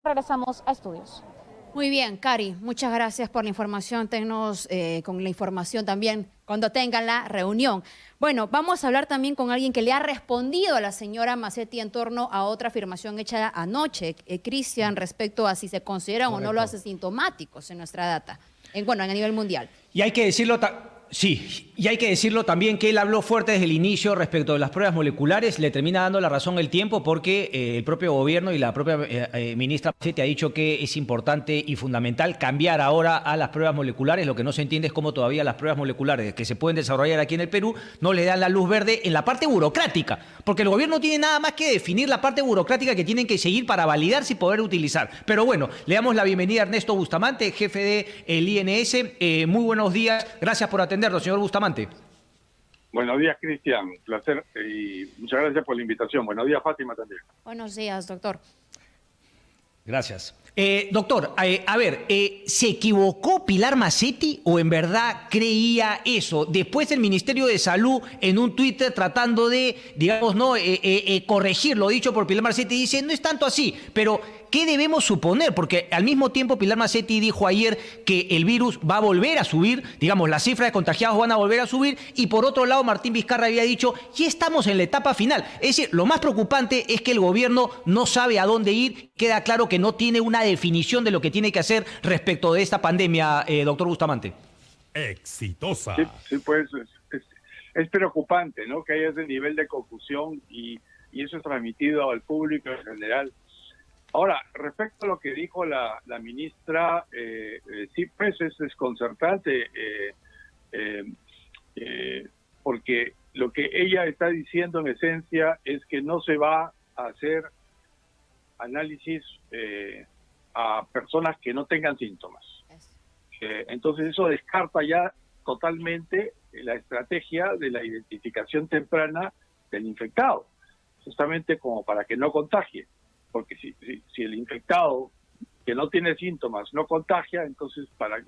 Regresamos a estudios. Muy bien, Cari, muchas gracias por la información. Tennos con la información también cuando tengan la reunión. Bueno, vamos a hablar también con alguien que le ha respondido a la señora Macetti en torno a otra afirmación hecha anoche, Cristian, respecto a si se consideran o no los asintomáticos en nuestra data, bueno, a nivel mundial. Y hay que decirlo, sí, y hay que decirlo también que él habló fuerte desde el inicio respecto de las pruebas moleculares, le termina dando la razón el tiempo porque el propio gobierno y la propia ministra Macetti ha dicho que es importante y fundamental cambiar ahora a las pruebas moleculares. Lo que no se entiende es cómo todavía las pruebas moleculares que se pueden desarrollar aquí en el Perú no le dan la luz verde en la parte burocrática, porque el gobierno no tiene nada más que definir la parte burocrática que tienen que seguir para validarse y poder utilizar. Pero bueno, le damos la bienvenida a Ernesto Bustamante, jefe del INS. Muy buenos días, gracias por atendernos, señor Bustamante. Buenos días, Cristian. Un placer y muchas gracias por la invitación. Buenos días, Fátima, también. Buenos días, doctor. Gracias. Doctor, a ver, ¿se equivocó Pilar Macetti o en verdad creía eso? Después el Ministerio de Salud en un Twitter tratando de, digamos, corregir lo dicho por Pilar Macetti, dice, no es tanto así, pero ¿qué debemos suponer? Porque al mismo tiempo Pilar Macetti dijo ayer que el virus va a volver a subir, digamos, las cifras de contagiados van a volver a subir, y por otro lado Martín Vizcarra había dicho, ya estamos en la etapa final. Es decir, lo más preocupante es que el gobierno no sabe a dónde ir, queda claro que no tiene una definición de lo que tiene que hacer respecto de esta pandemia, doctor Bustamante. Exitosa. Sí, pues es preocupante, ¿no? Que haya ese nivel de confusión y eso es transmitido al público en general. Ahora, respecto a lo que dijo la ministra, sí, pues es desconcertante, porque lo que ella está diciendo en esencia es que no se va a hacer análisis a personas que no tengan síntomas. Entonces eso descarta ya totalmente la estrategia de la identificación temprana del infectado, justamente como para que no contagie. Porque si el infectado que no tiene síntomas no contagia, entonces ¿para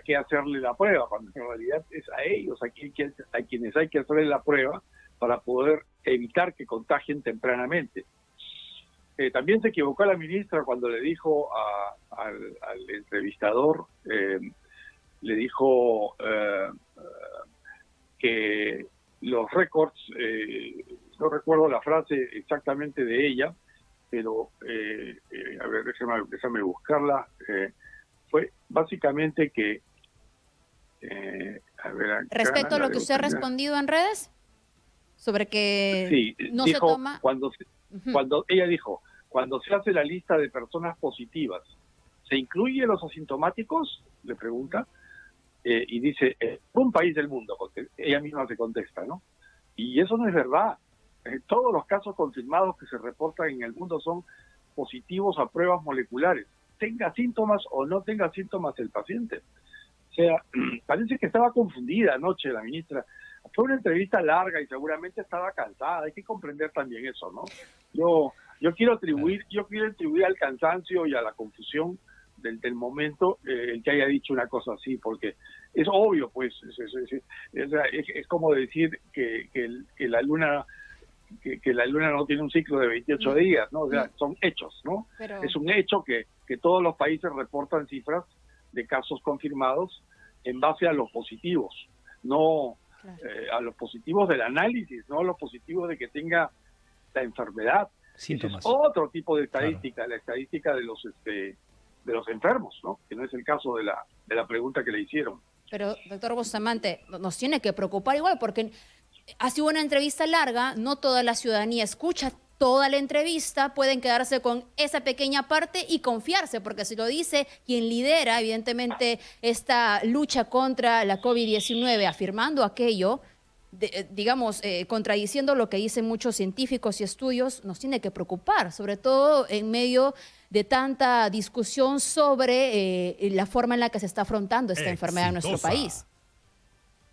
qué hacerle la prueba? Cuando en realidad es a ellos a quienes hay que hacerle la prueba para poder evitar que contagien tempranamente. También se equivocó la ministra cuando le dijo al entrevistador, le dijo que los récords, no recuerdo la frase exactamente de ella, pero a ver, déjame buscarla. Fue básicamente que respecto a lo que usted ha respondido en redes sobre que sí, no dijo, se toma cuando ella dijo, cuando se hace la lista de personas positivas, ¿se incluye los asintomáticos?, le pregunta, y dice, un país del mundo, porque ella misma se contesta, ¿no? Y eso no es verdad. Todos los casos confirmados que se reportan en el mundo son positivos a pruebas moleculares, tenga síntomas o no tenga síntomas el paciente. O sea, parece que estaba confundida anoche la ministra. Fue una entrevista larga y seguramente estaba cansada. Hay que comprender también eso, ¿no? Yo quiero atribuir al cansancio y a la confusión del momento el que haya dicho una cosa así, porque es obvio, pues, es como decir que la luna no tiene un ciclo de 28 días, ¿no? O sea, son hechos, ¿no? Pero es un hecho que todos los países reportan cifras de casos confirmados en base a los positivos, no a los positivos del análisis, no a los positivos de que tenga la enfermedad. Síntomas. Es otro tipo de estadística, claro. La estadística de los enfermos, ¿no? Que no es el caso de la pregunta que le hicieron. Pero, doctor Bustamante, nos tiene que preocupar igual, porque ha sido una entrevista larga, no toda la ciudadanía escucha toda la entrevista, pueden quedarse con esa pequeña parte y confiarse, porque si lo dice quien lidera, evidentemente, esta lucha contra la COVID-19, afirmando aquello, contradiciendo lo que dicen muchos científicos y estudios, nos tiene que preocupar, sobre todo en medio de tanta discusión sobre la forma en la que se está afrontando esta enfermedad en nuestro país.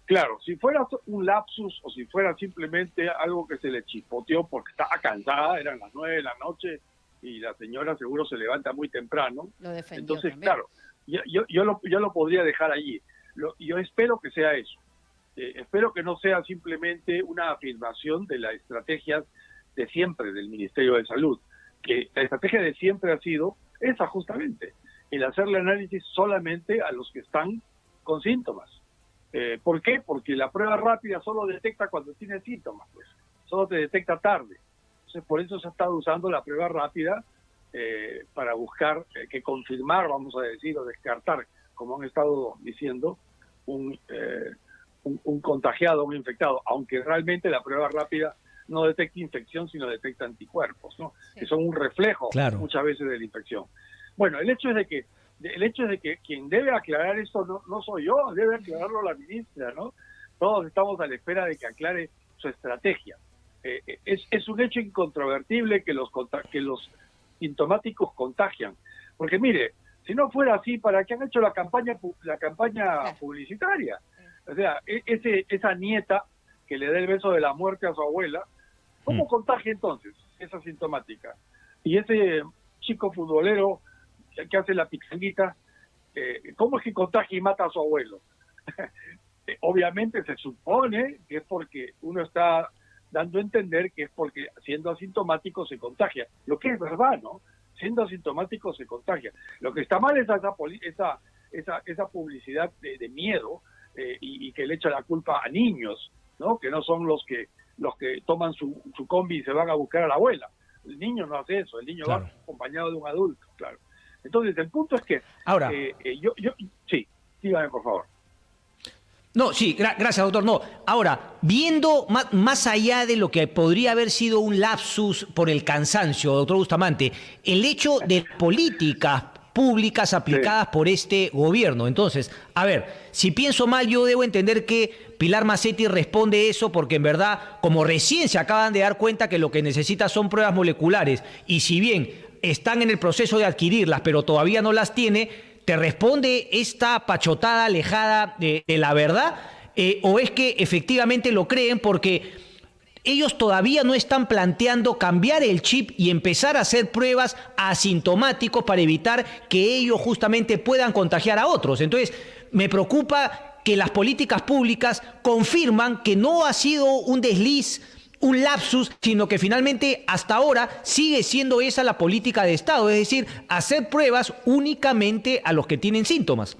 Claro, si fuera un lapsus o si fuera simplemente algo que se le chispoteó porque estaba cansada, eran las 9 de la noche y la señora seguro se levanta muy temprano. Lo defendió. Entonces, también. Claro, yo lo podría dejar allí. Yo espero que sea eso. Espero que no sea simplemente una afirmación de las estrategias de siempre del Ministerio de Salud, que la estrategia de siempre ha sido esa justamente, el hacerle análisis solamente a los que están con síntomas. ¿Por qué? Porque la prueba rápida solo detecta cuando tiene síntomas, pues, solo te detecta tarde. Entonces, por eso se ha estado usando la prueba rápida para buscar que confirmar, vamos a decir, o descartar, como han estado diciendo, un contagiado, un infectado, aunque realmente la prueba rápida no detecta infección, sino detecta anticuerpos, ¿no? Sí. Que son un reflejo Claro. muchas veces de la infección. Bueno, el hecho es de que quien debe aclarar esto no soy yo, debe aclararlo la ministra, ¿no? Todos estamos a la espera de que aclare su estrategia. Es un hecho incontrovertible que los sintomáticos contagian. Porque mire, si no fuera así, ¿para qué han hecho la campaña publicitaria? O sea, esa nieta que le da el beso de la muerte a su abuela, ¿cómo contagia entonces esa sintomática? Y ese chico futbolero que hace la pichanguita, ¿cómo es que contagia y mata a su abuelo? Obviamente se supone que es porque uno está dando a entender que es porque siendo asintomático se contagia, lo que es verdad, ¿no? Siendo asintomático se contagia. Lo que está mal es esa publicidad de miedo y que le echa la culpa a niños, ¿no? Que no son los que toman su combi y se van a buscar a la abuela. El niño no hace eso, el niño Claro. va acompañado de un adulto, claro. Entonces el punto es que Ahora, sí, dígame por favor. no, sí, gracias, doctor. No, ahora, viendo más allá de lo que podría haber sido un lapsus por el cansancio, doctor Bustamante, el hecho de políticas públicas aplicadas por este gobierno. Entonces, a ver, si pienso mal, yo debo entender que Pilar Macetti responde eso porque en verdad, como recién se acaban de dar cuenta que lo que necesita son pruebas moleculares, y si bien están en el proceso de adquirirlas, pero todavía no las tiene, ¿te responde esta pachotada alejada de la verdad? ¿O es que efectivamente lo creen porque ellos todavía no están planteando cambiar el chip y empezar a hacer pruebas a asintomáticos para evitar que ellos justamente puedan contagiar a otros? Entonces, me preocupa que las políticas públicas confirman que no ha sido un desliz, un lapsus, sino que finalmente hasta ahora sigue siendo esa la política de Estado, es decir, hacer pruebas únicamente a los que tienen síntomas.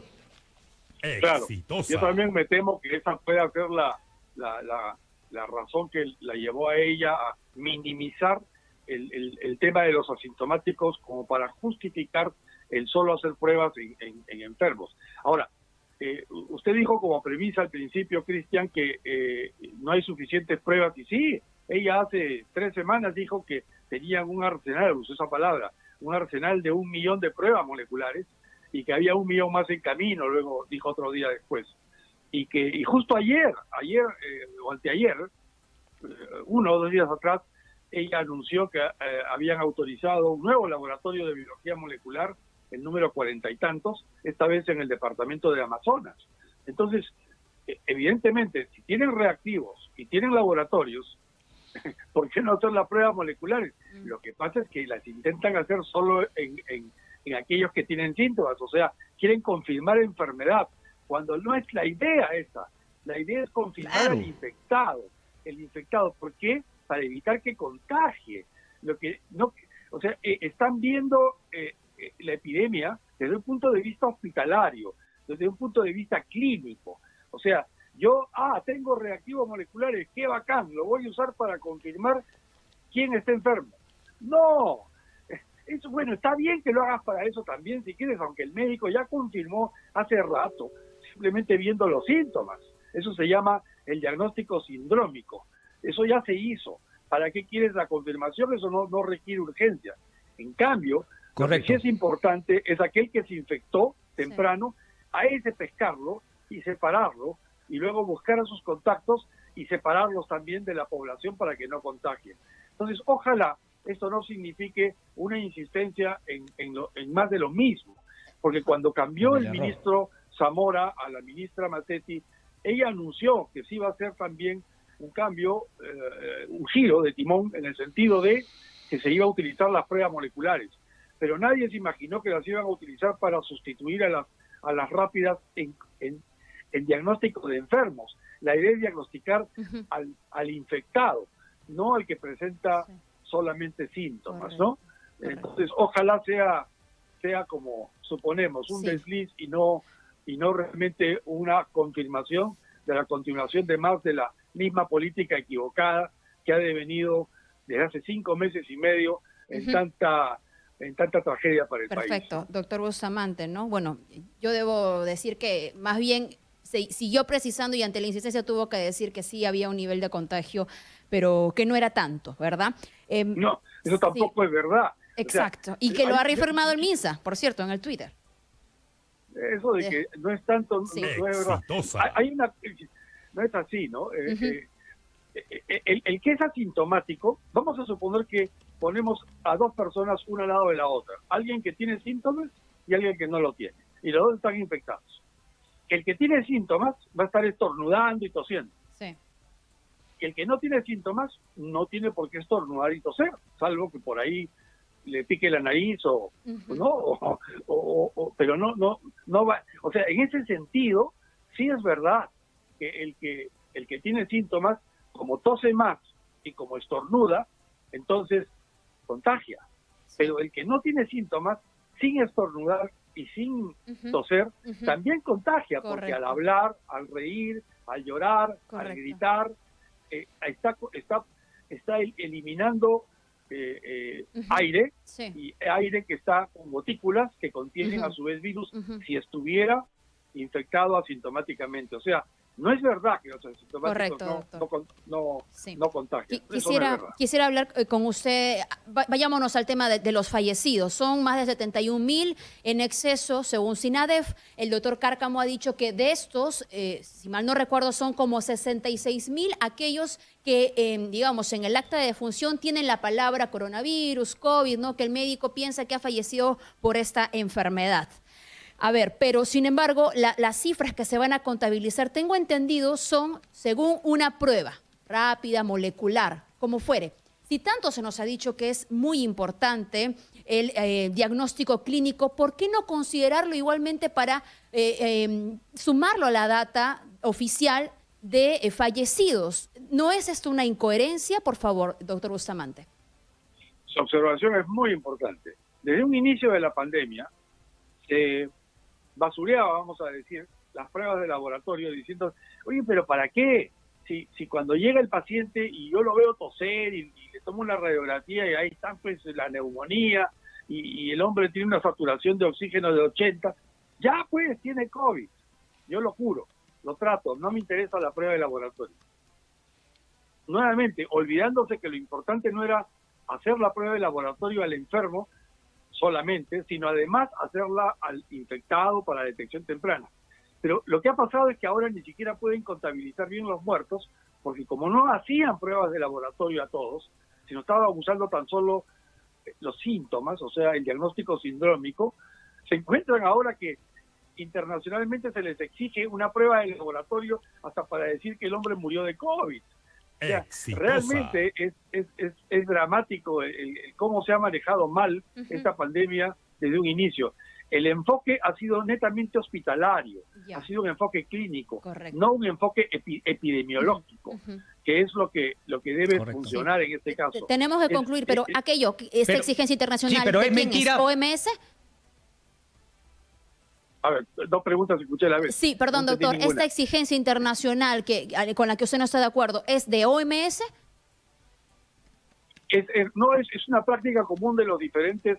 Claro, Exitosa. yo también me temo que esa puede ser la razón que la llevó a ella a minimizar el tema de los asintomáticos como para justificar el solo hacer pruebas en enfermos. Ahora, usted dijo como premisa al principio, Cristian, que no hay suficientes pruebas, y sí, ella hace 3 semanas dijo que tenían un arsenal, usó esa palabra, un arsenal de 1 millón de pruebas moleculares y que había 1 millón más en camino, luego dijo otro día después. Y justo ayer o anteayer, 1 o 2 días atrás, ella anunció que habían autorizado un nuevo laboratorio de biología molecular, el número 40 y tantos, esta vez en el departamento de Amazonas. Entonces, evidentemente, si tienen reactivos y tienen laboratorios, ¿por qué no hacer las pruebas moleculares? Lo que pasa es que las intentan hacer solo en aquellos que tienen síntomas, o sea, quieren confirmar enfermedad, cuando no es la idea esa. La idea es confirmar al infectado. El infectado, ¿por qué? Para evitar que contagie. Están viendo la epidemia desde un punto de vista hospitalario, desde un punto de vista clínico. O sea, yo, tengo reactivos moleculares, qué bacán, lo voy a usar para confirmar quién está enfermo. No, eso, bueno, está bien que lo hagas para eso también, si quieres, aunque el médico ya confirmó hace rato, simplemente viendo los síntomas. Eso se llama el diagnóstico sindrómico. Eso ya se hizo. ¿Para qué quieres la confirmación? Eso no requiere urgencia. En cambio, lo que sí es importante es aquel que se infectó temprano, a ese pescarlo y separarlo, y luego buscar a sus contactos y separarlos también de la población para que no contagien. Entonces, ojalá esto no signifique una insistencia en más de lo mismo, porque cuando cambió el ministro Zamora a la ministra Macetti, ella anunció que sí iba a hacer también un cambio, un giro de timón, en el sentido de que se iba a utilizar las pruebas moleculares, pero nadie se imaginó que las iban a utilizar para sustituir a las rápidas en diagnóstico de enfermos. La idea es diagnosticar al infectado, no al que presenta solamente síntomas, ¿no? Entonces, ojalá sea como suponemos, un Sí. desliz y no realmente una confirmación de la continuación de más de la misma política equivocada que ha devenido desde hace 5 meses y medio en Ujú. tanta tragedia para el país. Perfecto, doctor Bustamante, ¿no? Bueno, yo debo decir que más bien siguió precisando y ante la insistencia tuvo que decir que sí había un nivel de contagio, pero que no era tanto, ¿verdad? No, eso Sí, tampoco es verdad. exacto. Y O que sea, lo ha reafirmado el MINSA, por cierto, en el Twitter. eso de que no es tanto, Sí. no es verdad. Exitosa. Hay una, no es así, ¿no? Ujú. El que es asintomático, vamos a suponer que ponemos a 2 personas una al lado de la otra, alguien que tiene síntomas y alguien que no lo tiene, y los dos están infectados. El que tiene síntomas va a estar estornudando y tosiendo. Sí. El que no tiene síntomas no tiene por qué estornudar y toser, salvo que por ahí le pique la nariz o Ujú. no, pero no va. O sea, en ese sentido, sí es verdad que el que tiene síntomas, como tose más y como estornuda, entonces contagia. Sí. Pero el que no tiene síntomas, sin estornudar y sin Ujú. toser, Ujú. también contagia, porque Correcto. al hablar, al reír, al llorar, Correcto. al gritar, está eliminando Ujú. aire, Sí. y aire que está con gotículas que contienen Ujú. a su vez virus Ujú. si estuviera infectado asintomáticamente. O sea, no es verdad que los asintomáticos Correcto, doctor. Sí. no contagian. Eso no es Quisiera, verdad. quisiera hablar con usted, vayámonos al tema de los fallecidos. Son más de 71,000 en exceso, según SINADEF. El doctor Cárcamo ha dicho que de estos, si mal no recuerdo, son como 66,000 aquellos que, digamos, en el acta de defunción tienen la palabra coronavirus, COVID, ¿no? Que el médico piensa que ha fallecido por esta enfermedad. A ver, pero sin embargo, las cifras que se van a contabilizar, tengo entendido, son según una prueba rápida, molecular, como fuere. Si tanto se nos ha dicho que es muy importante el diagnóstico clínico, ¿por qué no considerarlo igualmente para sumarlo a la data oficial de fallecidos? ¿No es esto una incoherencia? Por favor, doctor Bustamante. Su observación es muy importante. Desde un inicio de la pandemia, se basureaba, vamos a decir, las pruebas de laboratorio diciendo, oye, pero ¿para qué? Si cuando llega el paciente y yo lo veo toser y le tomo una radiografía y ahí está pues la neumonía y el hombre tiene una saturación de oxígeno de 80, ya pues tiene COVID. Yo lo curo, lo trato, no me interesa la prueba de laboratorio. Nuevamente, olvidándose que lo importante no era hacer la prueba de laboratorio al enfermo solamente, sino además hacerla al infectado para detección temprana. Pero lo que ha pasado es que ahora ni siquiera pueden contabilizar bien los muertos, porque como no hacían pruebas de laboratorio a todos, sino estaban usando tan solo los síntomas, o sea, el diagnóstico sindrómico, se encuentran ahora que internacionalmente se les exige una prueba de laboratorio hasta para decir que el hombre murió de COVID. O sea, Exitosa. realmente es dramático el cómo se ha manejado mal esta pandemia desde un inicio. El enfoque ha sido netamente hospitalario, Ya. ha sido un enfoque clínico, Correcto. no un enfoque epidemiológico, que es lo que debe Correcto. funcionar en este caso. Tenemos que Es- concluir, pero es- aquello, esta pero- exigencia internacional, sí, pero ¿de es quién mentira. es? ¿OMS? A ver, 2 preguntas escuché a la vez. Sí, perdón, No entendí doctor. ninguna. ¿Esta exigencia internacional con la que usted no está de acuerdo es de OMS? Es una práctica común de los diferentes,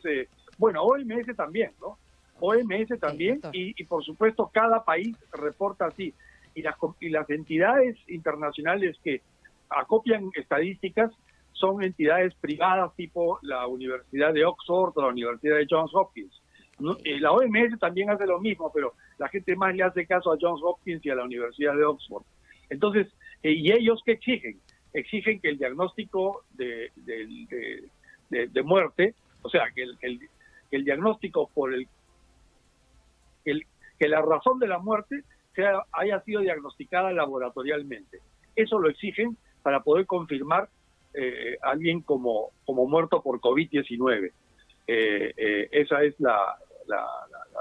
bueno, OMS también, ¿no? OMS también, doctor. y por supuesto cada país reporta así. Y las entidades internacionales que acopian estadísticas son entidades privadas tipo la Universidad de Oxford o la Universidad de Johns Hopkins. ¿No? La OMS también hace lo mismo, pero la gente más le hace caso a Johns Hopkins y a la Universidad de Oxford. Entonces, ¿y ellos qué exigen? Exigen que el diagnóstico de muerte, o sea, que el diagnóstico por que la razón de la muerte haya sido diagnosticada laboratorialmente. Eso lo exigen para poder confirmar a alguien como muerto por COVID-19. Esa es la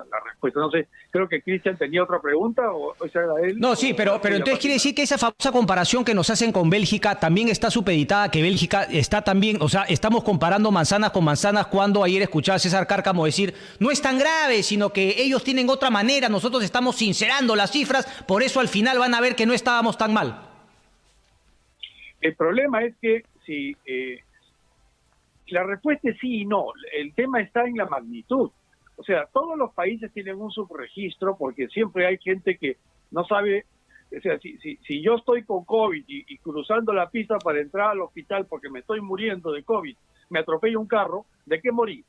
la respuesta. No sé, creo que Cristian tenía otra pregunta o esa era él. No, sí, pero entonces quiere decir que esa famosa comparación que nos hacen con Bélgica también está supeditada, que Bélgica está también, o sea, estamos comparando manzanas con manzanas cuando ayer escuchaba a César Cárcamo decir, no es tan grave, sino que ellos tienen otra manera, nosotros estamos sincerando las cifras, por eso al final van a ver que no estábamos tan mal. El problema es que si la respuesta es sí y no, el tema está en la magnitud. O sea, todos los países tienen un subregistro porque siempre hay gente que no sabe, o sea, si yo estoy con COVID y cruzando la pista para entrar al hospital porque me estoy muriendo de COVID, me atropella un carro, ¿de qué morí?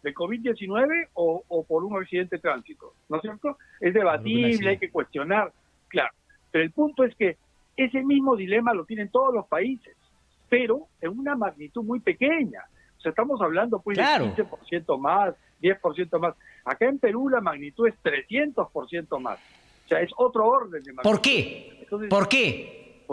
¿De COVID-19 o por un accidente de tránsito? ¿No es cierto? Es debatible, hay que cuestionar, claro. Pero el punto es que ese mismo dilema lo tienen todos los países, pero en una magnitud muy pequeña. O sea, estamos hablando pues Claro. de 15% más, 10% más. Acá en Perú la magnitud es 300% más. O sea, es otro orden de magnitud. ¿Por qué? Entonces, ¿Por qué?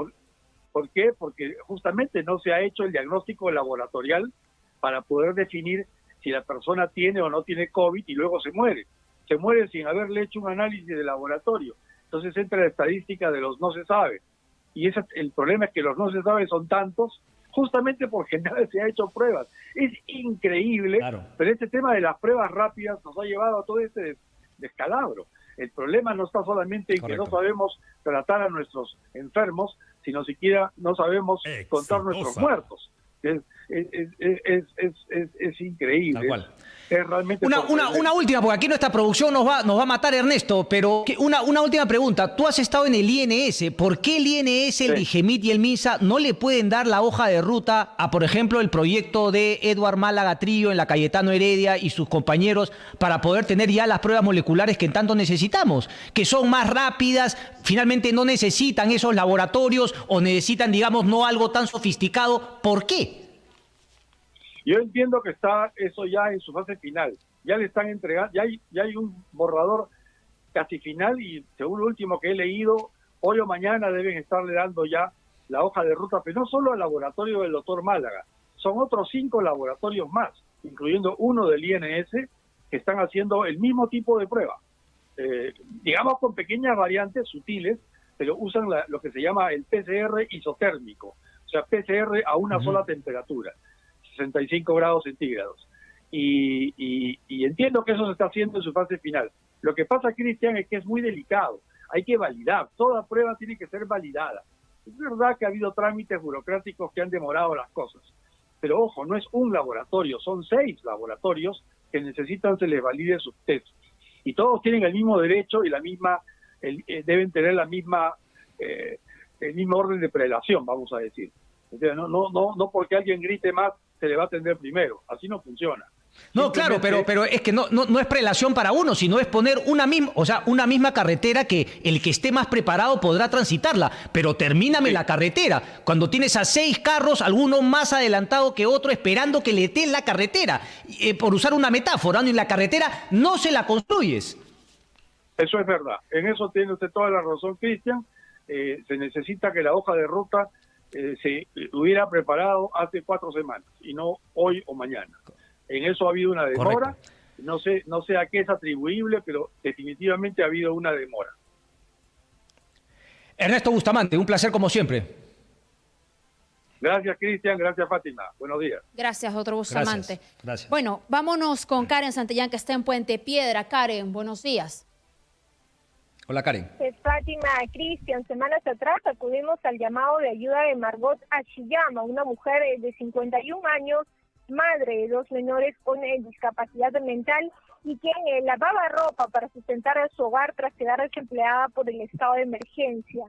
¿Por qué? Porque justamente no se ha hecho el diagnóstico laboratorial para poder definir si la persona tiene o no tiene COVID y luego se muere. Se muere sin haberle hecho un análisis de laboratorio. Entonces entra la estadística de los no se sabe. Y el problema es que los no se sabe son tantos, justamente porque nada se ha hecho pruebas. Es increíble, Claro. pero este tema de las pruebas rápidas nos ha llevado a todo este descalabro. El problema no está solamente en Correcto. que no sabemos tratar a nuestros enfermos, sino siquiera no sabemos contar Exitosa. nuestros muertos. Es increíble. Tal cual. Es realmente Una última, porque aquí nuestra producción nos va a matar, Ernesto, pero una última pregunta. Tú has estado en el INS. ¿Por qué el INS, el Sí. IGEMIT y el MINSA no le pueden dar la hoja de ruta a, por ejemplo, el proyecto de Eduard Málaga Trillo en la Cayetano Heredia y sus compañeros para poder tener ya las pruebas moleculares que tanto necesitamos? Que son más rápidas, finalmente no necesitan esos laboratorios o necesitan, digamos, no algo tan sofisticado. ¿Por qué? Yo entiendo que está eso ya en su fase final. Ya le están entregando, ya hay un borrador casi final y según lo último que he leído, hoy o mañana deben estarle dando ya la hoja de ruta, pero no solo al laboratorio del doctor Málaga, son otros 5 laboratorios más, incluyendo uno del INS, que están haciendo el mismo tipo de prueba. Digamos con pequeñas variantes sutiles, pero usan lo que se llama el PCR isotérmico, o sea, PCR a una sola temperatura. 65 grados centígrados. Y entiendo que eso se está haciendo en su fase final. Lo que pasa, Cristian, es que es muy delicado. Hay que validar. Toda prueba tiene que ser validada. Es verdad que ha habido trámites burocráticos que han demorado las cosas. Pero ojo, no es un laboratorio, son 6 laboratorios que necesitan se les valide sus test. Y todos tienen el mismo derecho y la misma, deben tener la misma, el mismo orden de prelación, vamos a decir. O sea, no porque alguien grite más se le va a atender primero. Así no funciona. No, claro, pero es que no es prelación para uno, sino es poner una misma carretera que el que esté más preparado podrá transitarla, pero termíname la carretera. Cuando tienes a 6 carros, alguno más adelantado que otro, esperando que le den la carretera. Por usar una metáfora, ¿no? Y la carretera no se la construyes. Eso es verdad. En eso tiene usted toda la razón, Cristian. Se necesita que la hoja de ruta se hubiera preparado hace 4 semanas y no hoy o mañana. En eso ha habido una demora. Correcto. No sé a qué es atribuible, pero definitivamente ha habido una demora. Ernesto Bustamante, un placer como siempre. Gracias, Cristian. Gracias, Fátima. Buenos días. Gracias, otro Bustamante. Gracias. Bueno, vámonos con Karen Santillán, que está en Puente Piedra. Karen, buenos días. Hola, Karen. Fátima, Cristian, semanas atrás acudimos al llamado de ayuda de Margot Achiyama, una mujer de 51 años, madre de 2 menores con discapacidad mental y quien lavaba ropa para sustentar a su hogar tras quedar desempleada por el estado de emergencia.